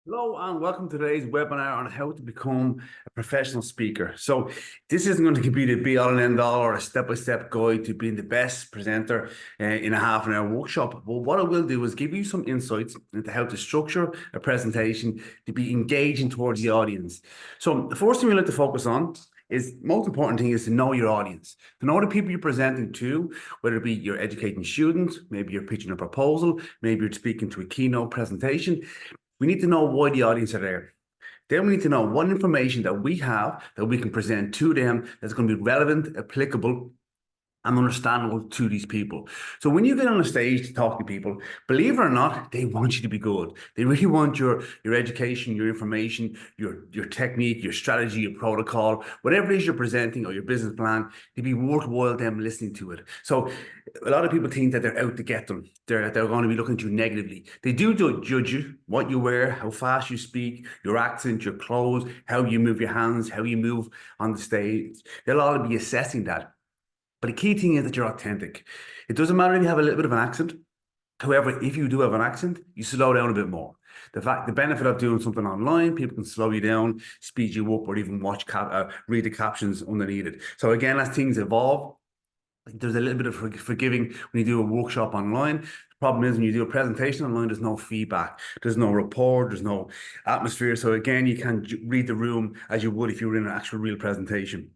Hello and welcome to today's webinar on how to become a professional speaker. So this isn't going to be the be all and end all or a step-by-step guide to being the best presenter in a half an hour workshop. But what I will do is give you some insights into how to structure a presentation to be engaging towards the audience. So the first thing we like to focus on is most important thing is to know your audience, to know the people you're presenting to, whether it be you're educating students, maybe you're pitching a proposal, maybe you're speaking to a keynote presentation. We need to know why the audience are there. Then we need to know what information that we have that we can present to them that's going to be relevant, applicable, and understandable to these people. So when you get on a stage to talk to people, believe it or not, they want you to be good. They really want your education, your information, your technique, your strategy, your protocol, whatever it is you're presenting or your business plan to be worthwhile them listening to it. So a lot of people think that they're out to get them. They're going to be looking at you negatively. They do judge you, what you wear, how fast you speak, your accent, your clothes, how you move your hands, how you move on the stage. They'll all be assessing that. But the key thing is that you're authentic. It doesn't matter if you have a little bit of an accent. However, if you do have an accent, you slow down a bit more. The benefit of doing something online, people can slow you down, speed you up, or even read the captions underneath it. So again, as things evolve, there's a little bit of forgiving when you do a workshop online. The problem is when you do a presentation online, there's no feedback, there's no rapport, there's no atmosphere. So again, you can read the room as you would if you were in an actual real presentation.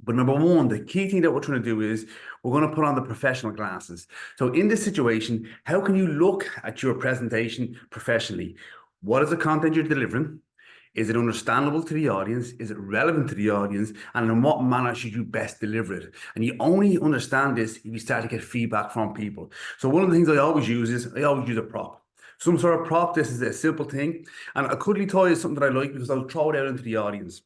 But number one, the key thing that we're trying to do is we're going to put on the professional glasses. So in this situation, how can you look at your presentation professionally? What is the content you're delivering? Is it understandable to the audience? Is it relevant to the audience? And in what manner should you best deliver it? And you only understand this if you start to get feedback from people. So one of the things I always use is I always use a prop. Some sort of prop. This is a simple thing. And a cuddly toy is something that I like because I'll throw it out into the audience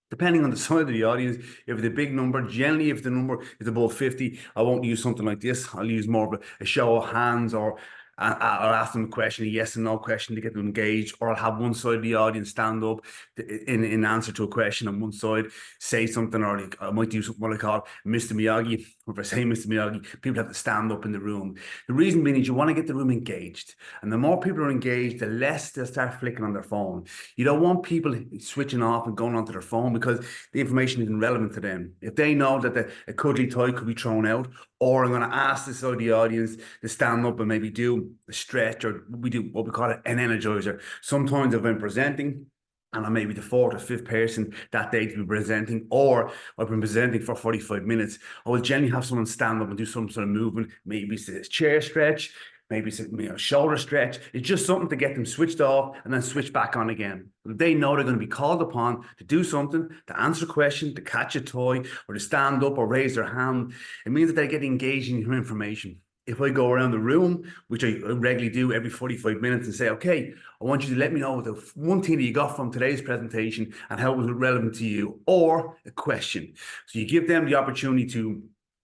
depending on the size of the audience. If it's a big number, generally if the number is above 50, I won't use something like this. I'll use more of a show of hands, or I'll ask them a question, a yes and no question to get them engaged, or I'll have one side of the audience stand up in answer to a question, and one side say something, or I might do something what I call Mr. Miyagi. If I say Mr. Miyagi, people have to stand up in the room. The reason being is you want to get the room engaged. And the more people are engaged, the less they'll start flicking on their phone. You don't want people switching off and going onto their phone because the information isn't relevant to them. If they know that a cuddly toy could be thrown out, or I'm going to ask this side of the audience to stand up and maybe do a stretch, or we do what we call an energizer. Sometimes if I'm presenting, and I may be the fourth or fifth person that day to be presenting, or I've been presenting for 45 minutes, I will generally have someone stand up and do some sort of movement, maybe it's a chair stretch, maybe it's a shoulder stretch. It's just something to get them switched off and then switch back on again. They know they're going to be called upon to do something, to answer a question, to catch a toy, or to stand up or raise their hand. It means that they get engaged in your information. If I go around the room, which I regularly do every 45 minutes, and say, okay, I want you to let me know the one thing that you got from today's presentation and how it was relevant to you, or a question. So you give them the opportunity to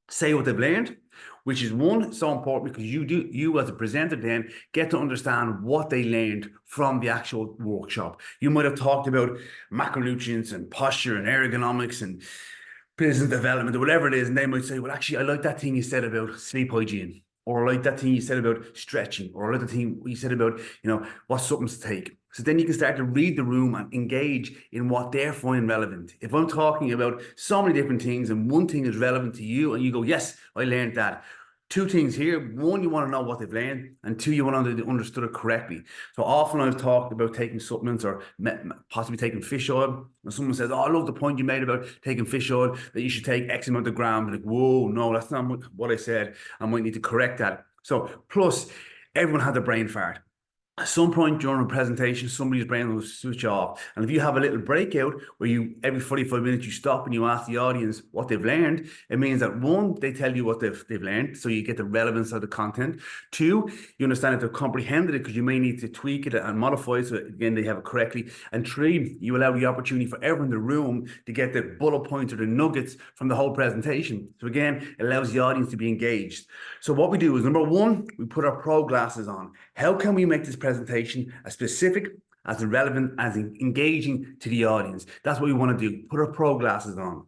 say what they've learned, which is one, so important because you as a presenter then get to understand what they learned from the actual workshop. You might have talked about macronutrients and posture and ergonomics and business development or whatever it is, and they might say, well, actually, I like that thing you said about sleep hygiene, or I like that thing you said about stretching, or I like the thing you said about, what supplements to take. So then you can start to read the room and engage in what they're finding relevant. If I'm talking about so many different things and one thing is relevant to you and you go, yes, I learned that. Two things here. One, you want to know what they've learned, and two, you want to understood it correctly. So often I've talked about taking supplements or possibly taking fish oil. And someone says, oh, I love the point you made about taking fish oil, that you should take X amount of grams. Like, whoa, no, that's not what I said. I might need to correct that. So plus, everyone had a brain fart. At some point during a presentation, somebody's brain will switch off. And if you have a little breakout where you, every 45 minutes, you stop and you ask the audience what they've learned, it means that one, they tell you what they've learned. So you get the relevance of the content. Two, you understand that they've comprehended it because you may need to tweak it and modify it so again, they have it correctly. And three, you allow the opportunity for everyone in the room to get the bullet points or the nuggets from the whole presentation. So again, it allows the audience to be engaged. So what we do is, number one, we put our pro glasses on. How can we make this presentation as specific, as relevant, as engaging to the audience? That's what we want to do. Put our pro glasses on.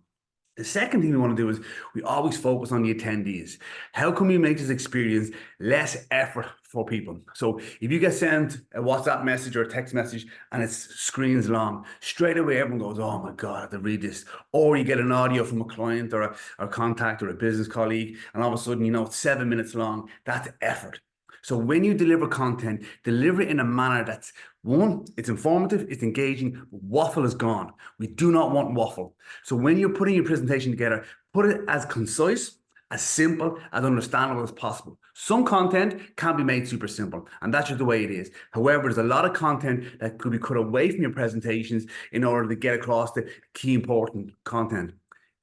The second thing we want to do is we always focus on the attendees. How can we make this experience less effort for people? So if you get sent a WhatsApp message or a text message and it's screens long, straight away everyone goes, oh my God, I have to read this. Or you get an audio from a client or a contact or a business colleague, and all of a sudden, it's 7 minutes long. That's effort. So when you deliver content, deliver it in a manner that's, one, it's informative, it's engaging, waffle is gone. We do not want waffle. So when you're putting your presentation together, put it as concise, as simple, as understandable as possible. Some content can be made super simple, and that's just the way it is. However, there's a lot of content that could be cut away from your presentations in order to get across the key important content.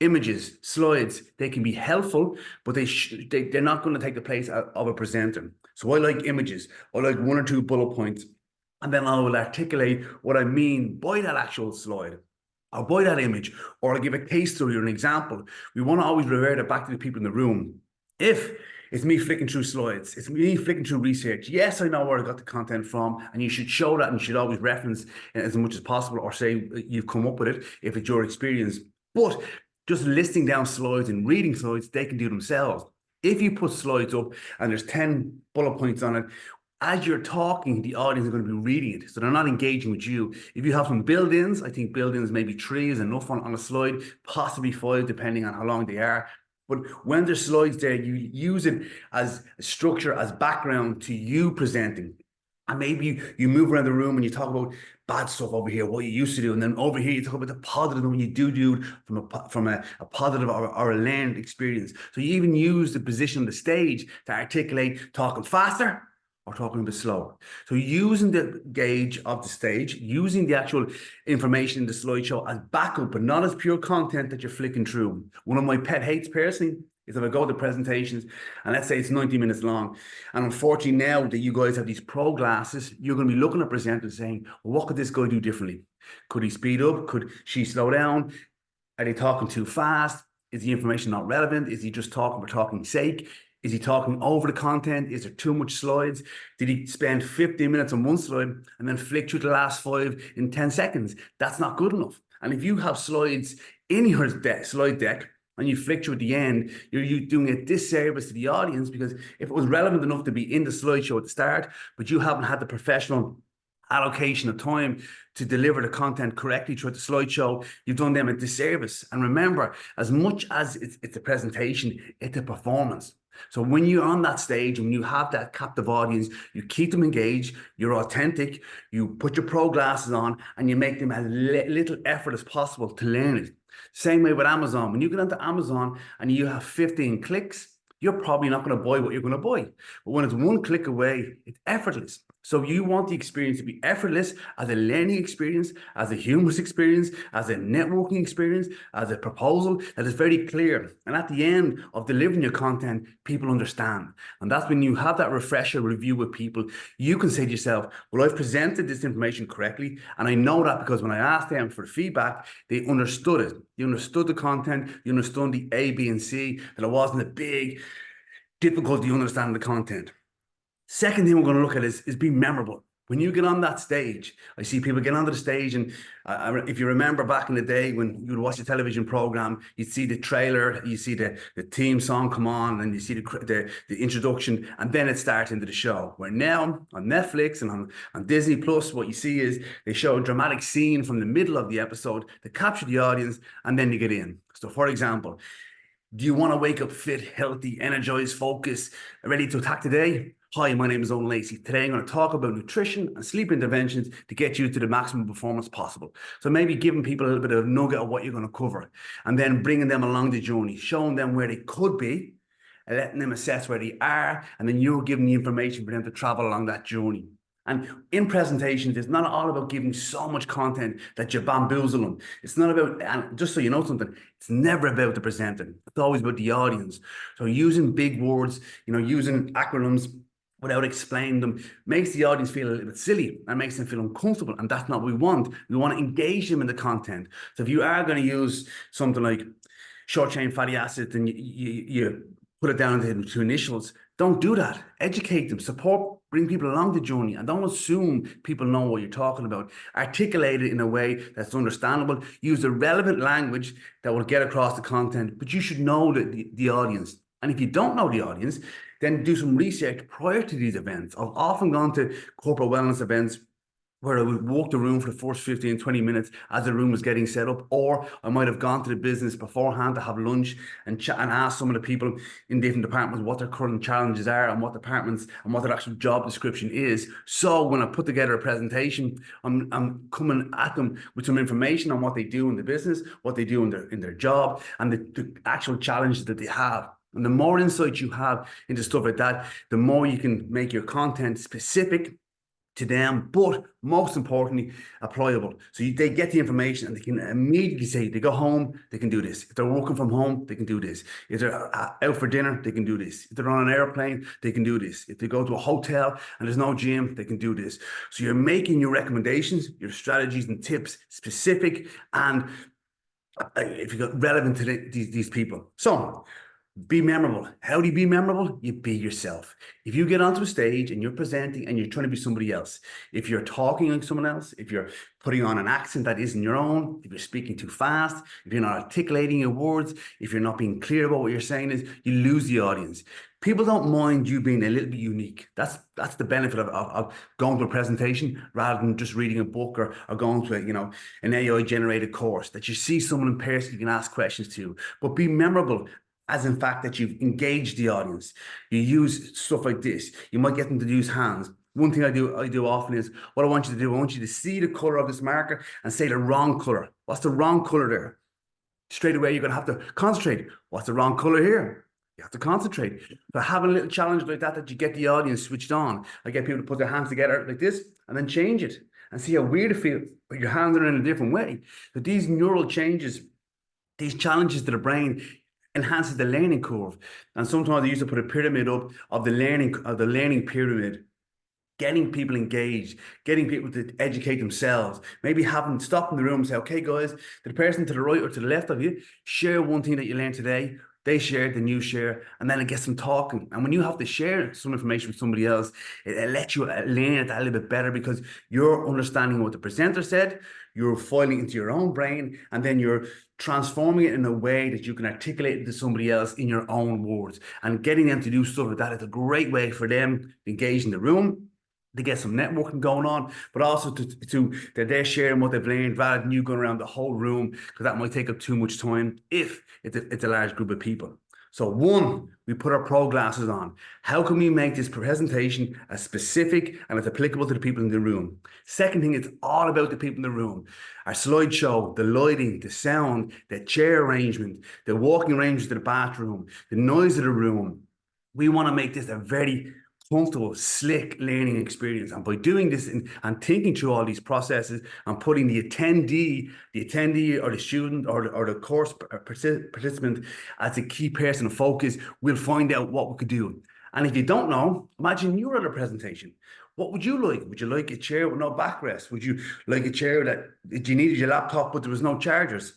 Images, slides, they can be helpful, but they're not going to take the place of a presenter. So I like images. I like 1 or 2 bullet points, and then I will articulate what I mean by that actual slide or by that image, or I'll give a case story or an example. We want to always revert it back to the people in the room. If it's me flicking through slides, it's me flicking through research, yes, I know where I got the content from, and you should show that and you should always reference it as much as possible, or say you've come up with it if it's your experience. But just listing down slides and reading slides, they can do themselves. If you put slides up and there's 10 bullet points on it, as you're talking, the audience are going to be reading it. So they're not engaging with you. If you have some build-ins, I think build-ins maybe 3 is enough on a slide, possibly 5, depending on how long they are. But when there's slides there, you use it as a structure, as background to you presenting. And maybe you move around the room and you talk about bad stuff over here, what you used to do. And then over here, you talk about the positive when you do from a positive or a learned experience. So you even use the position on the stage to articulate talking faster or talking a bit slower. So using the gauge of the stage, using the actual information in the slideshow as backup, but not as pure content that you're flicking through. One of my pet hates personally is if I go to presentations and let's say it's 90 minutes long, and unfortunately now that you guys have these pro glasses, you're going to be looking at presenters saying, well, what could this guy do differently? Could he speed up? Could she slow down? Are they talking too fast? Is the information not relevant? Is he just talking for talking's sake? Is he talking over the content? Is there too much slides? Did he spend 15 minutes on one slide and then flick through the last 5 in 10 seconds? That's not good enough. And if you have slides in your slide deck, and you flick through at the end, you're doing a disservice to the audience, because if it was relevant enough to be in the slideshow at the start, but you haven't had the professional allocation of time to deliver the content correctly throughout the slideshow, you've done them a disservice. And remember, as much as it's a presentation, it's a performance. So when you're on that stage, when you have that captive audience, you keep them engaged, you're authentic, you put your pro glasses on, and you make them as little effort as possible to learn it. Same way with Amazon. When you get onto Amazon and you have 15 clicks, you're probably not going to buy what you're going to buy. But when it's 1 click away, it's effortless. So you want the experience to be effortless, as a learning experience, as a humorous experience, as a networking experience, as a proposal that is very clear. And at the end of delivering your content, people understand. And that's when you have that refresher review with people, you can say to yourself, well, I've presented this information correctly. And I know that because when I asked them for feedback, they understood it. They understood the content, they understood the A, B, and C, that it wasn't a big difficulty understanding the content. Second thing we're going to look at is being memorable. When you get on that stage, I see people get onto the stage, and if you remember back in the day when you would watch a television program, you'd see the trailer, you see the theme song come on, and you see the introduction, and then it starts into the show. Where now on Netflix and on Disney Plus, what you see is they show a dramatic scene from the middle of the episode to capture the audience, and then you get in. So, for example, do you want to wake up fit, healthy, energized, focused, ready to attack today? Hi, my name is Eoin Lacey. Today I'm going to talk about nutrition and sleep interventions to get you to the maximum performance possible. So maybe giving people a little bit of a nugget of what you're going to cover, and then bringing them along the journey, showing them where they could be, and letting them assess where they are, and then you're giving the information for them to travel along that journey. And in presentations, it's not all about giving so much content that you bamboozle them. It's not about, and just so you know something, it's never about the presenter. It's always about the audience. So using big words, using acronyms without explaining them makes the audience feel a little bit silly and makes them feel uncomfortable. And that's not what we want. We want to engage them in the content. So if you are going to use something like short chain fatty acids and you put it down into initials, Don't do that. Educate them, support, bring people along the journey, and don't assume people know what you're talking about. Articulate it in a way that's understandable. Use the relevant language that will get across the content, but you should know the audience. And if you don't know the audience, then do some research prior to these events. I've often gone to corporate wellness events where I would walk the room for the first 15, 20 minutes as the room was getting set up, or I might have gone to the business beforehand to have lunch and chat and ask some of the people in different departments what their current challenges are and what departments and what their actual job description is. So when I put together a presentation, I'm coming at them with some information on what they do in the business, what they do in their job, and the actual challenges that they have. And the more insight you have into stuff like that, the more you can make your content specific to them, but most importantly, applicable. So they get the information and they can immediately say, they go home, they can do this. If they're working from home, they can do this. If they're out for dinner, they can do this. If they're on an airplane, they can do this. If they go to a hotel and there's no gym, they can do this. So you're making your recommendations, your strategies and tips specific and if you got relevant to these people. So be memorable. How do you be memorable? You be yourself. If you get onto a stage and you're presenting and you're trying to be somebody else, if you're talking like someone else, if you're putting on an accent that isn't your own, if you're speaking too fast, if you're not articulating your words, if you're not being clear about what you're saying is, you lose the audience. People don't mind you being a little bit unique. That's the benefit of going to a presentation rather than just reading a book or going to an AI generated course that you see someone in person you can ask questions to. But be memorable as in fact that you've engaged the audience. You use stuff like this. You might get them to use hands. One thing I do often is what I want you to do. I want you to see the color of this marker and say the wrong color. What's the wrong color there? Straight away, you're going to have to concentrate. What's the wrong color here? You have to concentrate. But having a little challenge like that you get the audience switched on. I get people to put their hands together like this and then change it and see how weird it feels. But your hands are in a different way. So these neural changes, these challenges to the brain, enhances the learning curve. And sometimes I used to put a pyramid up of the learning pyramid, getting people engaged, getting people to educate themselves, maybe having stop in the room and say, okay, guys, to the person to the right or to the left of you, share one thing that you learned today. They share, then you share, and then it gets them talking. And when you have to share some information with somebody else, it lets you learn it a little bit better because you're understanding what the presenter said, you're filing into your own brain, and then you're transforming it in a way that you can articulate it to somebody else in your own words. And getting them to do stuff like that is a great way for them to engage in the room, to get some networking going on, but also that they're sharing what they've learned rather than you going around the whole room, because that might take up too much time if it's a large group of people. So one, we put our pro glasses on. How can we make this presentation as specific and as applicable to the people in the room? Second thing, it's all about the people in the room. Our slideshow, the lighting, the sound, the chair arrangement, the walking arrangements to the bathroom, the noise of the room. We want to make this a very comfortable, slick learning experience. And by doing this and thinking through all these processes and putting the attendee or the student or the course participant as a key person of focus, we'll find out what we could do. And if you don't know, imagine you're at a presentation. What would you like? Would you like a chair with no backrest? Would you like a chair that you needed your laptop but there was no chargers?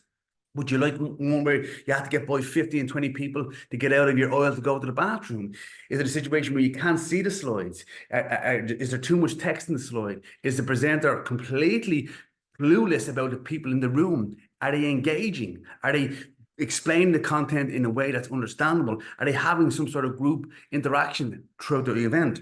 Would you like one where you have to get by 50 and 20 people to get out of your aisle to go to the bathroom? Is it a situation where you can't see the slides? Is there too much text in the slide? Is the presenter completely clueless about the people in the room? Are they engaging? Are they explaining the content in a way that's understandable? Are they having some sort of group interaction throughout the event?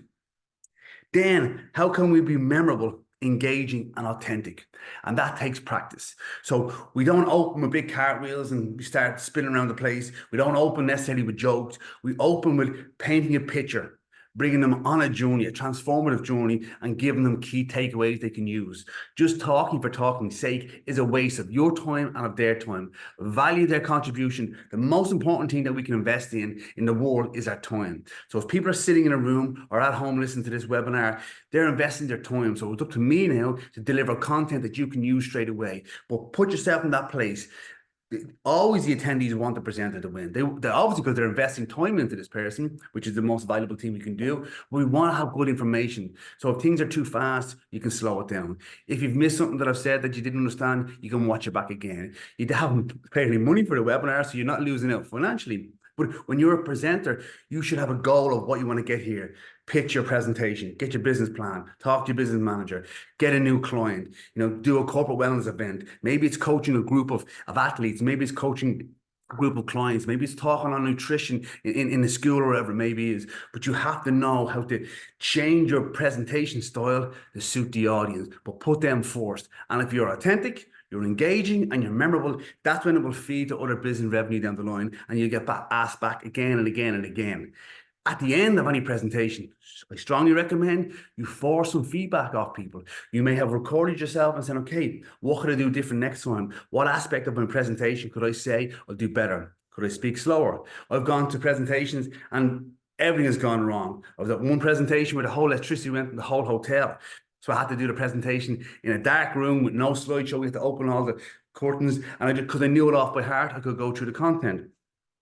Then how can we be memorable, engaging and authentic? And that takes practice. So we don't open with big cartwheels and we start spinning around the place. We don't open necessarily with jokes. We open with painting a picture, bringing them on a journey, a transformative journey, and giving them key takeaways they can use. Just talking for talking's sake is a waste of your time and of their time. Value their contribution. The most important thing that we can invest in the world is our time. So if people are sitting in a room or at home listening to this webinar, they're investing their time. So it's up to me now to deliver content that you can use straight away. But put yourself in that place. Always the attendees want the presenter to win. They obviously, because they're investing time into this person, which is the most valuable thing we can do. We want to have good information. So if things are too fast, you can slow it down. If you've missed something that I've said that you didn't understand, you can watch it back again. You haven't paid any money for the webinar, so you're not losing out financially. But when you're a presenter, you should have a goal of what you want to get here. Pitch your presentation, get your business plan, talk to your business manager, get a new client, do a corporate wellness event. Maybe it's coaching a group of athletes. Maybe it's coaching a group of clients. Maybe it's talking on nutrition in the school or whatever it maybe is. But you have to know how to change your presentation style to suit the audience, but put them first. And if you're authentic, you're engaging, and you're memorable, that's when it will feed to other business revenue down the line, and you get asked back again and again and again. At the end of any presentation, I strongly recommend you force some feedback off people. You may have recorded yourself and said, okay, what could I do different next time? What aspect of my presentation could I say I'll do better? Could I speak slower? I've gone to presentations and everything has gone wrong. I was at one presentation where the whole electricity went in the whole hotel. So I had to do the presentation in a dark room with no slideshow. We had to open all the curtains. And because I knew it off by heart, I could go through the content.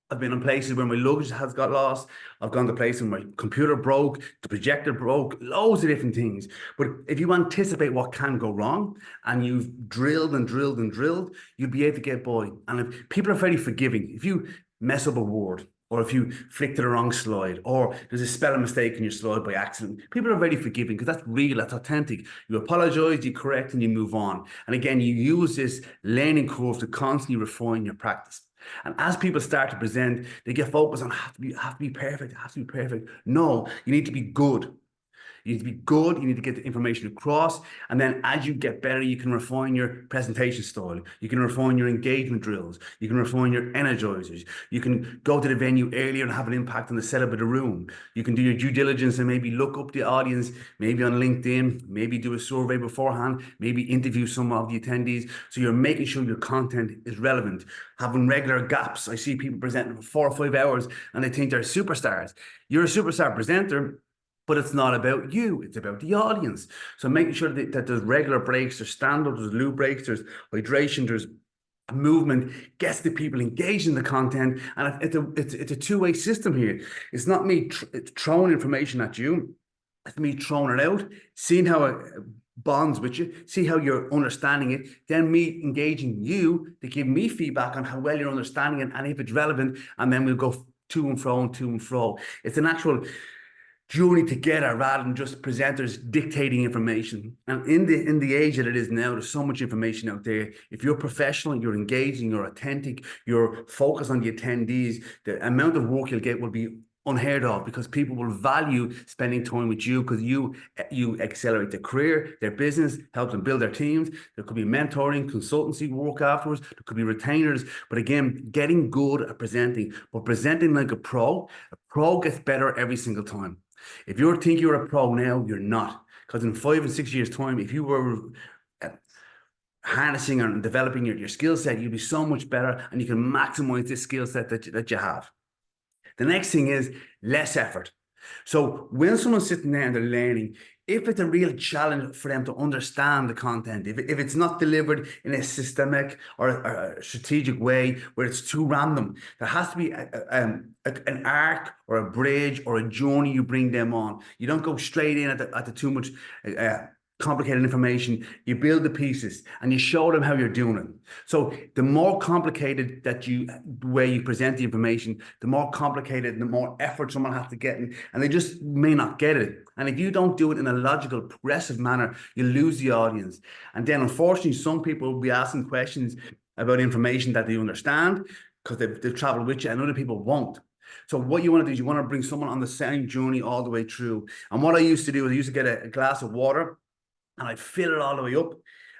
I've been in places where my luggage has got lost. I've gone to places where my computer broke, the projector broke, loads of different things. But if you anticipate what can go wrong and you've drilled and drilled and drilled, you'll be able to get by. And if people are very forgiving, if you mess up a word, or if you flick to the wrong slide, or there's a spelling mistake in your slide by accident, people are very forgiving because that's real, that's authentic. You apologize, you correct, and you move on. And again, you use this learning curve to constantly refine your practice. And as people start to present, they get focused on have to be perfect, it has to be perfect. No, you need to be good. You need to be good. You need to get the information across. And then as you get better, you can refine your presentation style. You can refine your engagement drills. You can refine your energizers. You can go to the venue earlier and have an impact on the setup of the room. You can do your due diligence and maybe look up the audience, maybe on LinkedIn, maybe do a survey beforehand, maybe interview some of the attendees. So you're making sure your content is relevant, having regular gaps. I see people presenting for 4 or 5 hours and they think they're superstars. You're a superstar presenter, but it's not about you, it's about the audience. So making sure that there's regular breaks, there's stand-ups, there's loo breaks, there's hydration, there's movement, gets the people engaged in the content. And it's a two-way system here. It's not me throwing information at you, it's me throwing it out, seeing how it bonds with you, see how you're understanding it, then me engaging you to give me feedback on how well you're understanding it and if it's relevant, and then we'll go to and fro and to and fro. It's an actual journey together rather than just presenters dictating information. And in the age that it is now, there's so much information out there. If you're professional, you're engaging, you're authentic, you're focused on the attendees, the amount of work you'll get will be unheard of because people will value spending time with you because you accelerate their career, their business, help them build their teams. There could be mentoring, consultancy work afterwards. There could be retainers. But again, getting good at presenting, but presenting like a pro gets better every single time. If you think you're a pro now, you're not. Because in 5 and 6 years' time, if you were harnessing and developing your skill set, you'd be so much better and you can maximize this skill set that you have. The next thing is less effort. So when someone's sitting there and they're learning, if it's a real challenge for them to understand the content, if it's not delivered in a systemic or a strategic way where it's too random, there has to be an arc or a bridge or a journey you bring them on. You don't go straight in at the too much complicated information. You build the pieces and you show them how you're doing it. So the more complicated the way you present the information, the more complicated, the more effort someone has to get in, and they just may not get it. And if you don't do it in a logical, progressive manner, you lose the audience. And then unfortunately, some people will be asking questions about information that they understand because they've traveled with you, and other people won't. So what you want to do is you want to bring someone on the same journey all the way through. And what I used to do is I used to get a glass of water and I'd fill it all the way up.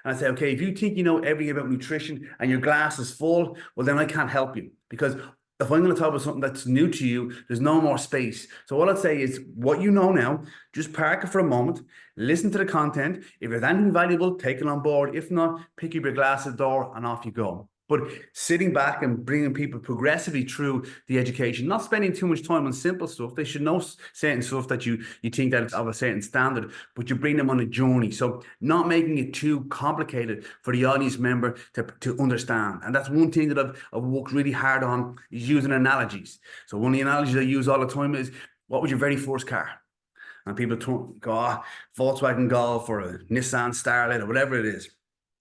And I'd say, okay, if you think you know everything about nutrition and your glass is full, well, then I can't help you. Because if I'm going to talk about something that's new to you, there's no more space. So what I'd say is what you know now, just park it for a moment, listen to the content. If there's anything valuable, take it on board. If not, pick up your glass at the door and off you go. But sitting back and bringing people progressively through the education, not spending too much time on simple stuff. They should know certain stuff that you think that it's of a certain standard, but you bring them on a journey. So not making it too complicated for the audience member to understand. And that's one thing that I've worked really hard on is using analogies. So one of the analogies I use all the time is, what was your very first car? And people go, Volkswagen Golf or a Nissan Starlet or whatever it is.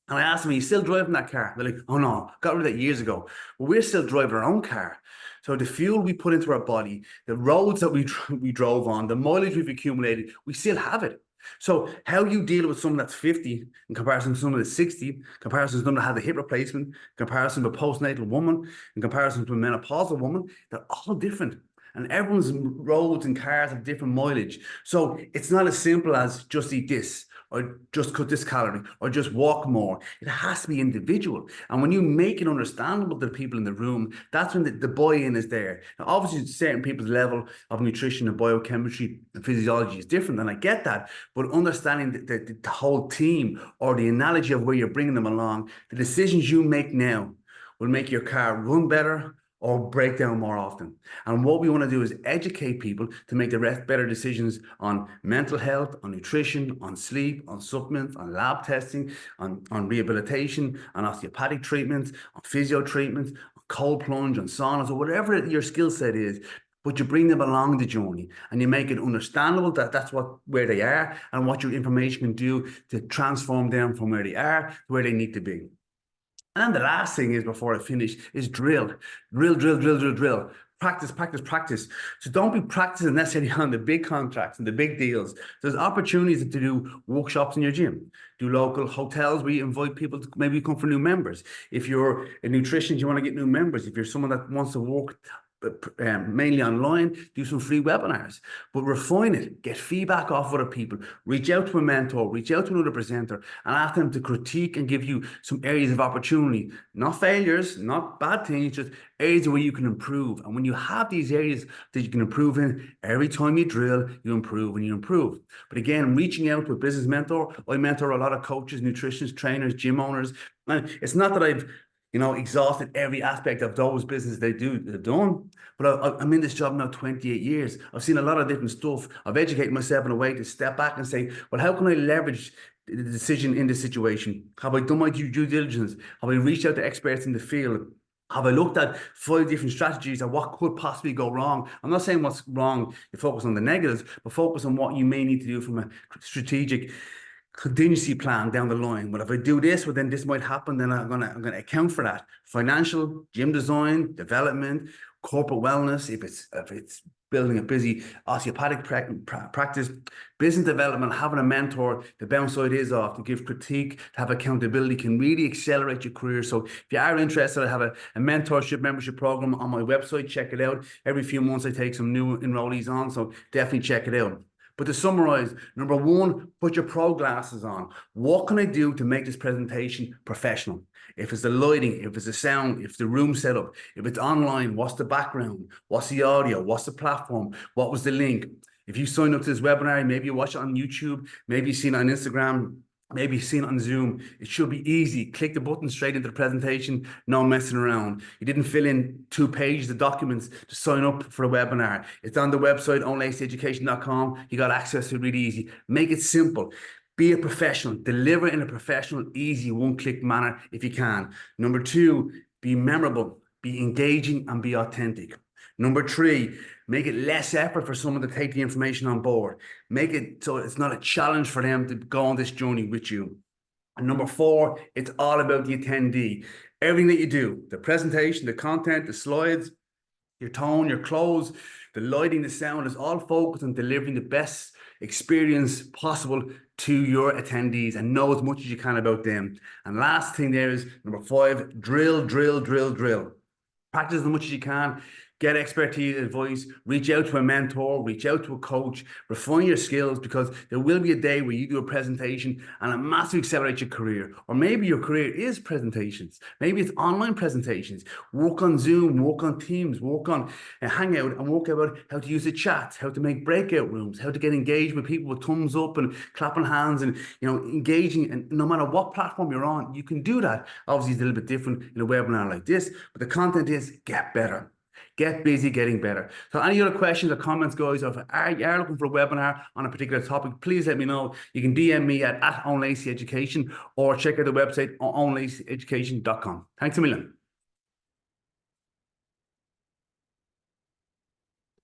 And I asked them, are you still driving that car? They're like, oh no, got rid of that years ago. Well, we're still driving our own car. So the fuel we put into our body, the roads that we drove on, the mileage we've accumulated, we still have it. So how you deal with someone that's 50 in comparison to someone that's 60, in comparison to someone that had a hip replacement, in comparison to a postnatal woman, in comparison to a menopausal woman, they're all different. And everyone's roads and cars have different mileage. So it's not as simple as just eat this, or just cut this calorie, or just walk more. It has to be individual. And when you make it understandable to the people in the room, that's when the buy-in is there. Now, obviously, certain people's level of nutrition and biochemistry and physiology is different, and I get that. But understanding the whole team, or the analogy of where you're bringing them along, the decisions you make now will make your car run better or break down more often. And what we want to do is educate people to make the rest better decisions on mental health, on nutrition, on sleep, on supplements, on lab testing, on rehabilitation, on osteopathic treatments, on physio treatments, on cold plunge, on saunas, or whatever your skill set is. But you bring them along the journey and you make it understandable that that's where they are and what your information can do to transform them from where they are to where they need to be. And the last thing is, before I finish, is drill. Drill, drill, drill, drill, drill. Practice, practice, practice. So don't be practicing necessarily on the big contracts and the big deals. There's opportunities to do workshops in your gym, do local hotels where you invite people to maybe come for new members. If you're a nutritionist, you want to get new members. If you're someone that wants to work mainly online, do some free webinars, but refine it, get feedback off other people, reach out to a mentor, reach out to another presenter, and ask them to critique and give you some areas of opportunity, not failures, not bad things, just areas where you can improve. And when you have these areas that you can improve in, every time you drill, you improve and you improve. But again, reaching out to a business mentor, I mentor a lot of coaches, nutritionists, trainers, gym owners, and it's not that I've exhausted every aspect of those businesses they've done. But I'm in this job now 28 years. I've seen a lot of different stuff. I've educated myself in a way to step back and say, well, how can I leverage the decision in this situation? Have I done my due diligence? Have I reached out to experts in the field? Have I looked at 5 different strategies and what could possibly go wrong? I'm not saying what's wrong, you focus on the negatives, but focus on what you may need to do from a strategic contingency plan down the line. But if I do this, well, then this might happen. Then I'm gonna account for that. Financial, gym design, development, corporate wellness. If it's building a busy osteopathic practice, business development, having a mentor to bounce ideas off, to give critique, to have accountability can really accelerate your career. So if you are interested, I have a mentorship membership program on my website. Check it out. Every few months I take some new enrollees on, so definitely check it out. But to summarize, number 1, put your pro glasses on. What can I do to make this presentation professional? If it's the lighting, if it's the sound, if the room setup, if it's online, what's the background? What's the audio? What's the platform? What was the link? If you sign up to this webinar, maybe you watch it on YouTube, maybe you've seen it on Instagram, maybe you've seen it on Zoom. It should be easy. Click the button straight into the presentation, no messing around. You didn't fill in 2 pages of documents to sign up for a webinar. It's on the website, eoinlacyeducation.com. You got access to it really easy. Make it simple. Be a professional. Deliver in a professional, easy, one-click manner if you can. Number 2, be memorable, be engaging, and be authentic. Number 3, make it less effort for someone to take the information on board. Make it so it's not a challenge for them to go on this journey with you. And number 4, it's all about the attendee. Everything that you do, the presentation, the content, the slides, your tone, your clothes, the lighting, the sound, is all focused on delivering the best experience possible to your attendees and know as much as you can about them. And last thing there is number 5, drill, drill, drill, drill. Practice as much as you can. Get expertise, advice, reach out to a mentor, reach out to a coach, refine your skills, because there will be a day where you do a presentation and it massively accelerates your career. Or maybe your career is presentations. Maybe it's online presentations. Work on Zoom, work on Teams, work on a Hangout, and work about how to use the chat, how to make breakout rooms, how to get engaged with people with thumbs up and clapping hands and engaging. And no matter what platform you're on, you can do that. Obviously, it's a little bit different in a webinar like this, but the content is get better. Get busy getting better. So any other questions or comments, guys, or if you are looking for a webinar on a particular topic, please let me know. You can DM me at Eoin Lacey Education or check out the website on eoinlacyeducation.com. Thanks a million.